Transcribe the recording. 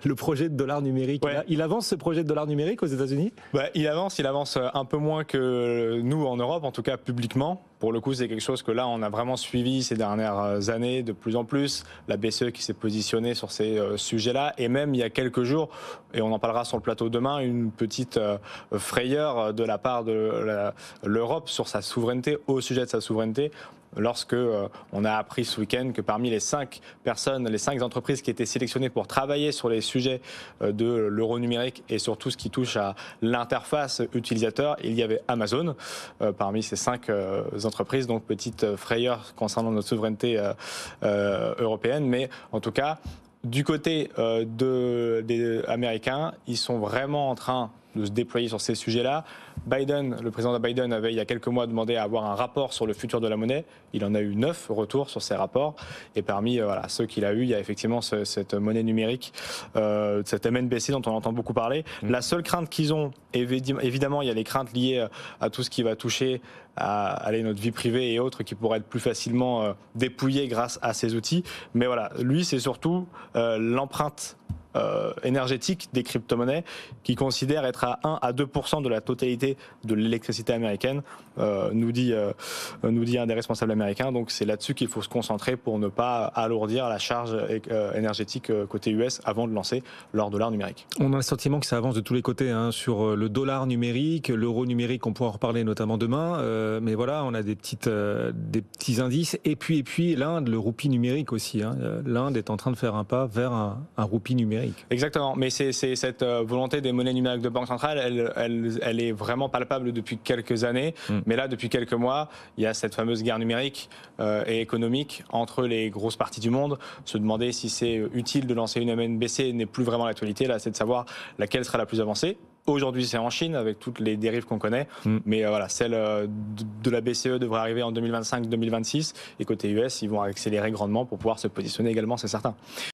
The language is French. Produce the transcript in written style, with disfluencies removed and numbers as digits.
le projet de dollar numérique. Ouais. Il avance ce projet de dollar numérique aux États-Unis? Il avance un peu moins que nous en Europe, en tout cas publiquement. Pour le coup, c'est quelque chose que là, on a vraiment suivi ces dernières années de plus en plus. La BCE qui s'est positionnée sur ces sujets-là. Et même il y a quelques jours, et on en parlera sur le plateau demain, une petite frayeur de la part de l'Europe sur sa souveraineté, au sujet de sa souveraineté. Lorsque on a appris ce week-end que parmi les 5 personnes, les 5 entreprises qui étaient sélectionnées pour travailler sur les sujets de l'euro numérique et sur tout ce qui touche à l'interface utilisateur, il y avait Amazon parmi ces 5 entreprises. Donc petite frayeur concernant notre souveraineté européenne, mais en tout cas du côté des Américains, ils sont vraiment en train de se déployer sur ces sujets-là. Le président Biden avait il y a quelques mois demandé à avoir un rapport sur le futur de la monnaie. Il en a eu 9 retours sur ces rapports. Et parmi ceux qu'il a eu, il y a effectivement cette monnaie numérique, cette MNBC dont on entend beaucoup parler. La seule crainte qu'ils ont, évidemment, il y a les craintes liées à tout ce qui va toucher à notre vie privée et autres qui pourraient être plus facilement dépouillées grâce à ces outils. Mais voilà, lui, c'est surtout l'empreinte énergétique des crypto-monnaies qui considère être à 1 à 2% de la totalité de l'électricité américaine, nous dit un des responsables américains. Donc c'est là-dessus qu'il faut se concentrer pour ne pas alourdir la charge énergétique côté US avant de lancer leur dollar numérique. On a le sentiment que ça avance de tous les côtés sur le dollar numérique, l'euro numérique, on pourra en reparler notamment demain, mais voilà, on a des petits indices. Et puis l'Inde, le roupie numérique aussi. L'Inde est en train de faire un pas vers un roupie numérique. Exactement, mais c'est cette volonté des monnaies numériques de banque centrale, elle est vraiment palpable depuis quelques années, mais là depuis quelques mois, il y a cette fameuse guerre numérique et économique entre les grosses parties du monde. Se demander si c'est utile de lancer une MNBC n'est plus vraiment l'actualité, là c'est de savoir laquelle sera la plus avancée. Aujourd'hui, c'est en Chine avec toutes les dérives qu'on connaît. Mais celle de la BCE devrait arriver en 2025-2026. Et côté US, ils vont accélérer grandement pour pouvoir se positionner également, c'est certain.